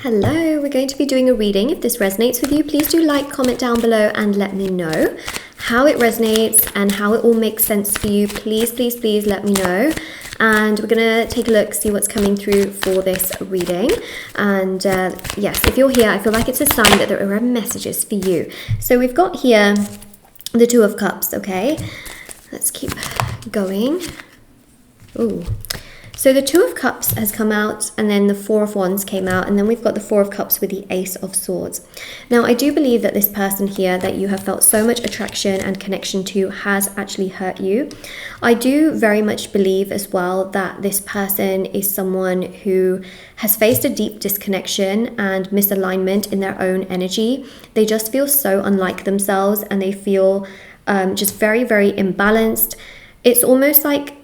Hello, we're going to be doing a reading. If this resonates with you, please do like, comment down below and let me know how it resonates and how it all makes sense for you. Please, please, please let me know. And we're going to take a look, see what's coming through for this reading. And yes, if you're here, I feel like it's a sign that there are messages for you. So we've got here the Two of Cups, okay? Let's keep going. Ooh. So the Two of Cups has come out, and then the Four of Wands came out, and then we've got the Four of Cups with the Ace of Swords. Now, I do believe that this person here that you have felt so much attraction and connection to has actually hurt you. I do very much believe as well that this person is someone who has faced a deep disconnection and misalignment in their own energy. They just feel so unlike themselves, and they feel just very, very imbalanced. It's almost like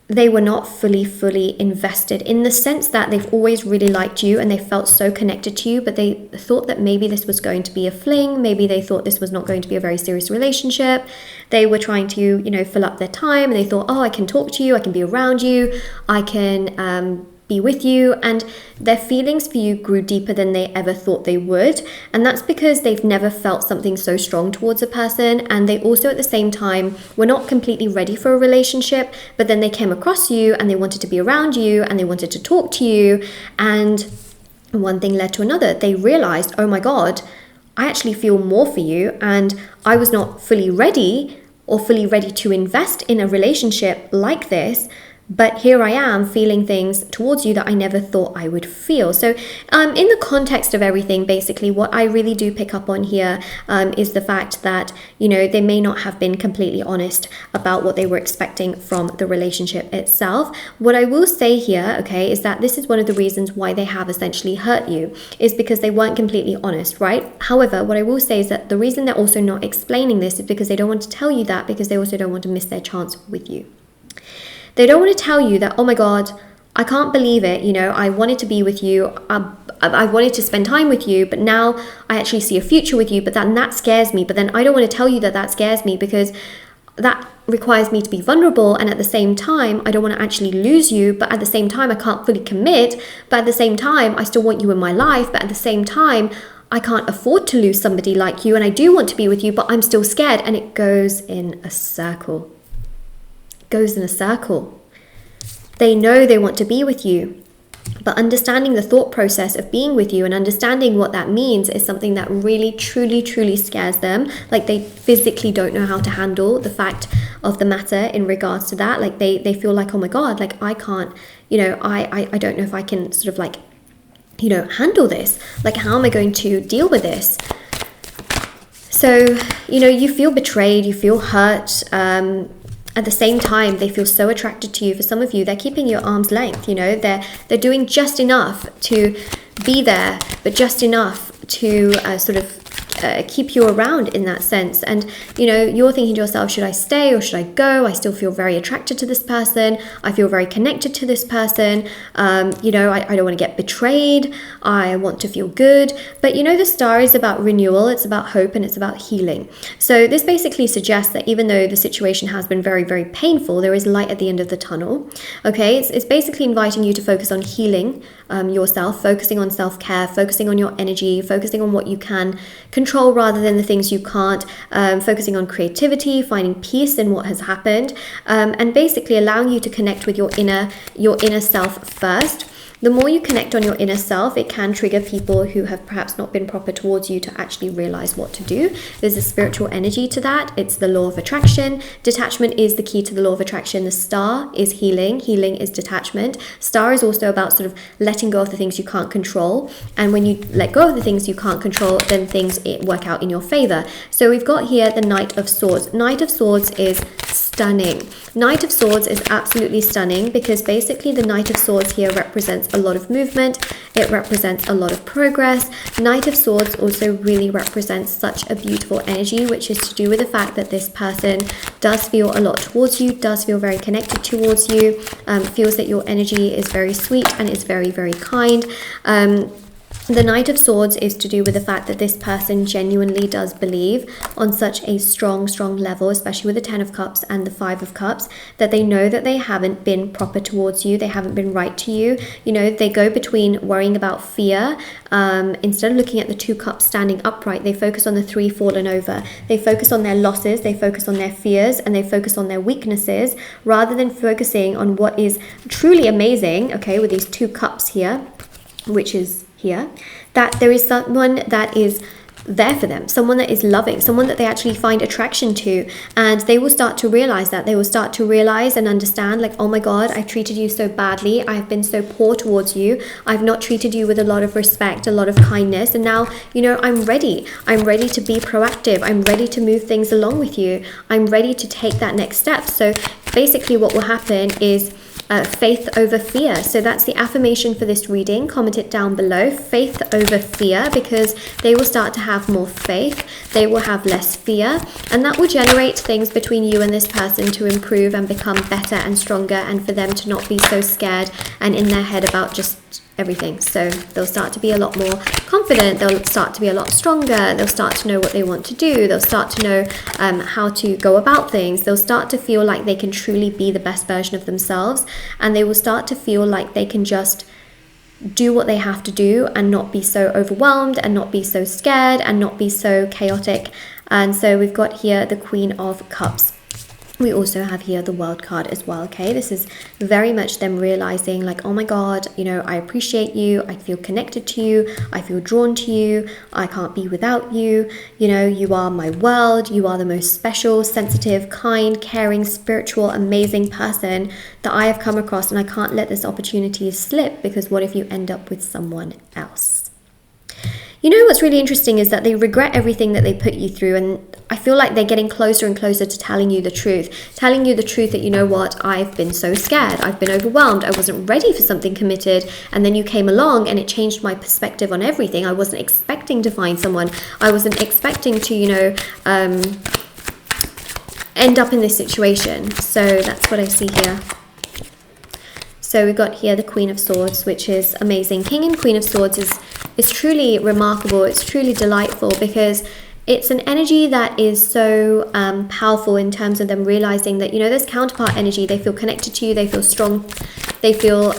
they were not fully invested, in the sense that they've always really liked you and they felt so connected to you, but they thought that maybe this was going to be a fling. Maybe they thought this was not going to be a very serious relationship. They were trying to, you know, fill up their time, and they thought, oh, I can talk to you, I can be around you, I can be with you, and their feelings for you grew deeper than they ever thought they would. And that's because they've never felt something so strong towards a person, and they also at the same time were not completely ready for a relationship, but then they came across you and they wanted to be around you and they wanted to talk to you, and one thing led to another. They realized, oh my god, I actually feel more for you, and I was not fully ready to invest in a relationship like this, but here I am feeling things towards you that I never thought I would feel. So in the context of everything, basically what I really do pick up on here is the fact that, you know, they may not have been completely honest about what they were expecting from the relationship itself. What I will say here, okay, is that this is one of the reasons why they have essentially hurt you, is because they weren't completely honest, right? However, what I will say is that the reason they're also not explaining this is because they don't want to tell you that, because they also don't want to miss their chance with you. They don't want to tell you that, oh my god, I can't believe it, you know, I wanted to be with you, I wanted to spend time with you, but now I actually see a future with you, but then that scares me. But then I don't want to tell you that that scares me, because that requires me to be vulnerable, and at the same time I don't want to actually lose you, but at the same time I can't fully commit, but at the same time I still want you in my life, but at the same time I can't afford to lose somebody like you, and I do want to be with you, but I'm still scared. And it goes in a circle. Goes in a circle. They know they want to be with you, but understanding the thought process of being with you and understanding what that means is something that really truly scares them. Like, they physically don't know how to handle the fact of the matter in regards to that. Like, they feel like, oh my god, like I can't, you know, I don't know if I can sort of like, you know, handle this. Like, how am I going to deal with this? So, you know, you feel betrayed, you feel hurt. At the same time, they feel so attracted to you. For some of you, they're keeping you at arm's length, you know, they're doing just enough to be there, but just enough to sort of keep you around in that sense. And, you know, you're thinking to yourself, should I stay or should I go? I still feel very attracted to this person. I feel very connected to this person. You know, I don't want to get betrayed. I want to feel good. But, you know, the star is about renewal. It's about hope, and it's about healing. So this basically suggests that even though the situation has been very painful, there is light at the end of the tunnel. Okay, it's basically inviting you to focus on healing yourself, focusing on self-care, focusing on your energy, focusing on what you can control rather than the things you can't, focusing on creativity, finding peace in what has happened, and basically allowing you to connect with your inner self first. The more you connect on your inner self, it can trigger people who have perhaps not been proper towards you to actually realize what to do. There's a spiritual energy to that. It's the law of attraction. Detachment is the key to the law of attraction. The star is healing. Healing is detachment. Star is also about sort of letting go of the things you can't control. And when you let go of the things you can't control, then things work out in your favor. So we've got here the Knight of Swords. Knight of Swords is stunning. Knight of Swords is absolutely stunning, because basically the Knight of Swords here represents a lot of movement. It represents a lot of progress. Knight of Swords also really represents such a beautiful energy, which is to do with the fact that this person does feel a lot towards you, does feel very connected towards you, feels that your energy is very sweet and is very kind. The Knight of Swords is to do with the fact that this person genuinely does believe on such a strong level, especially with the Ten of Cups and the Five of Cups, that they know that they haven't been proper towards you, they haven't been right to you. You know, they go between worrying about fear, instead of looking at the Two Cups standing upright, they focus on the Three fallen over. They focus on their losses, they focus on their fears, and they focus on their weaknesses, rather than focusing on what is truly amazing, okay, with these Two Cups here, which is here, that there is someone that is there for them, someone that is loving, someone that they actually find attraction to, and they will start to realize that. They will start to realize and understand, like, oh my God, I treated you so badly, I've been so poor towards you, I've not treated you with a lot of respect, a lot of kindness, and now, you know, I'm ready to be proactive, I'm ready to move things along with you, I'm ready to take that next step. So basically what will happen is faith over fear. So that's the affirmation for this reading. Comment it down below. Faith over fear, because they will start to have more faith. They will have less fear, and that will generate things between you and this person to improve and become better and stronger, and for them to not be so scared and in their head about just everything. So they'll start to be a lot more confident, they'll start to be a lot stronger, they'll start to know what they want to do, they'll start to know how to go about things, they'll start to feel like they can truly be the best version of themselves, and they will start to feel like they can just do what they have to do and not be so overwhelmed and not be so scared and not be so chaotic. And so we've got here the Queen of Cups. We also have here the World card as well, okay? This is very much them realizing, like, oh my God, you know, I appreciate you, I feel connected to you, I feel drawn to you, I can't be without you, you know, you are my world, you are the most special, sensitive, kind, caring, spiritual, amazing person that I have come across, and I can't let this opportunity slip, because what if you end up with someone else? You know, what's really interesting is that they regret everything that they put you through, and I feel like they're getting closer and closer to telling you the truth that, you know what, I've been so scared, I've been overwhelmed, I wasn't ready for something committed, and then you came along and it changed my perspective on everything. I wasn't expecting to find someone, I wasn't expecting to, you know, end up in this situation. So that's what I see here. So we've got here the Queen of Swords, which is amazing. King and Queen of Swords is truly remarkable. It's truly delightful, because it's an energy that is so powerful in terms of them realizing that, you know, there's counterpart energy. They feel connected to you. They feel strong. They feel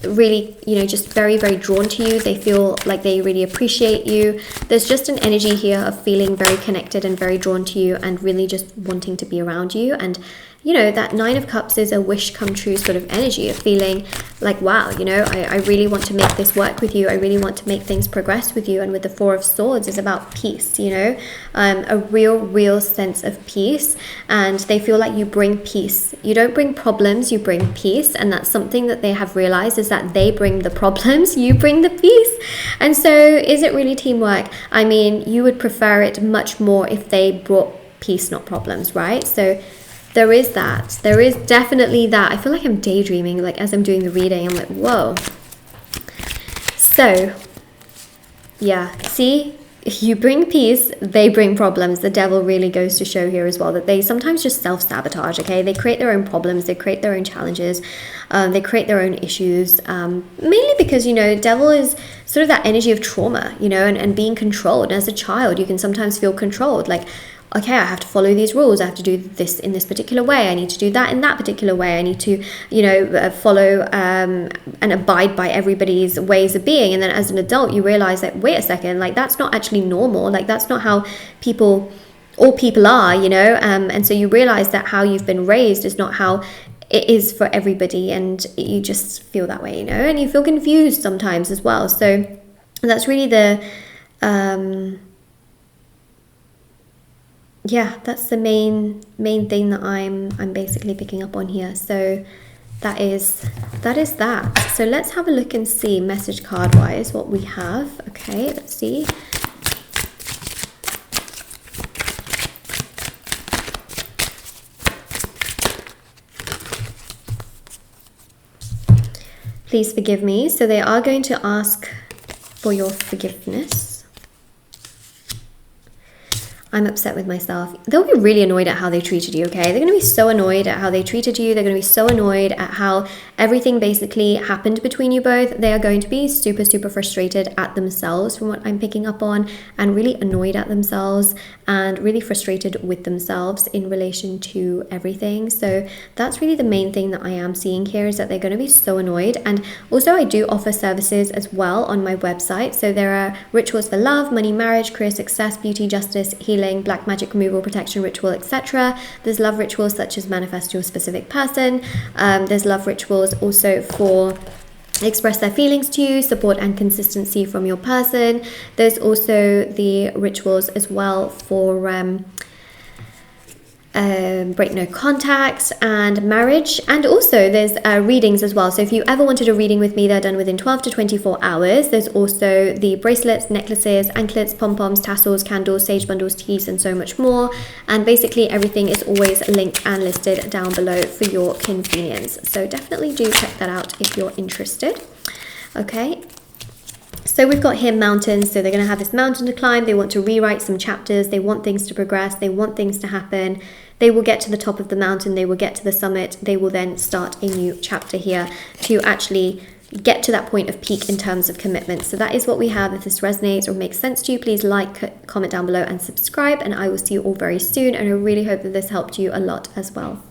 really, you know, just very, very drawn to you. They feel like they really appreciate you. There's just an energy here of feeling very connected and very drawn to you, and really just wanting to be around you. And you know, that Nine of Cups is a wish come true sort of energy of feeling like, wow, you know, I really want to make this work with you. I really want to make things progress with you. And with the Four of Swords is about peace, you know, a real sense of peace. And they feel like you bring peace. You don't bring problems, you bring peace. And that's something that they have realized, is that they bring the problems, you bring the peace. And so is it really teamwork? I mean, you would prefer it much more if they brought peace, not problems, right? So there is that. There is definitely that. I feel like I'm daydreaming, like, as I'm doing the reading. I'm like, whoa. So, yeah, see, you bring peace, they bring problems. The Devil really goes to show here as well, that they sometimes just self-sabotage, okay? They create their own problems, they create their own challenges, they create their own issues, mainly because, you know, Devil is sort of that energy of trauma, you know, and being controlled. And as a child, you can sometimes feel controlled, like, okay, I have to follow these rules, I have to do this in this particular way, I need to do that in that particular way, I need to, you know, follow and abide by everybody's ways of being. And then as an adult, you realize that, wait a second, like, that's not actually normal, like, that's not how all people are, you know, and so you realize that how you've been raised is not how it is for everybody, and you just feel that way, you know, and you feel confused sometimes as well. So that's really the yeah, that's the main thing that I'm basically picking up on here. So that is that. So let's have a look and see, message card wise, what we have. Okay, let's see. Please forgive me. So they are going to ask for your forgiveness. I'm upset with myself. They'll be really annoyed at how they treated you, okay? They're going to be so annoyed at how they treated you. They're going to be so annoyed at how everything basically happened between you both. They are going to be super, super frustrated at themselves from what I'm picking up on, and really annoyed at themselves and really frustrated with themselves in relation to everything. So that's really the main thing that I am seeing here, is that they're going to be so annoyed. And also I do offer services as well on my website. So there are rituals for love, money, marriage, career success, beauty, justice, healing, black magic removal, protection ritual, etc. There's love rituals such as manifest your specific person. There's love rituals also for express their feelings to you, support and consistency from your person. There's also the rituals as well for break no contacts and marriage, and also there's readings as well. So if you ever wanted a reading with me, they're done within 12 to 24 hours. There's also the bracelets, necklaces, anklets, pom-poms, tassels, candles, sage bundles, teas, and so much more. And basically everything is always linked and listed down below for your convenience, so definitely do check that out if you're interested. Okay, so we've got here mountains. So they're going to have this mountain to climb. They want to rewrite some chapters. They want things to progress. They want things to happen. They will get to the top of the mountain. They will get to the summit. They will then start a new chapter here to actually get to that point of peak in terms of commitment. So that is what we have. If this resonates or makes sense to you, please like, comment down below and subscribe. And I will see you all very soon. And I really hope that this helped you a lot as well.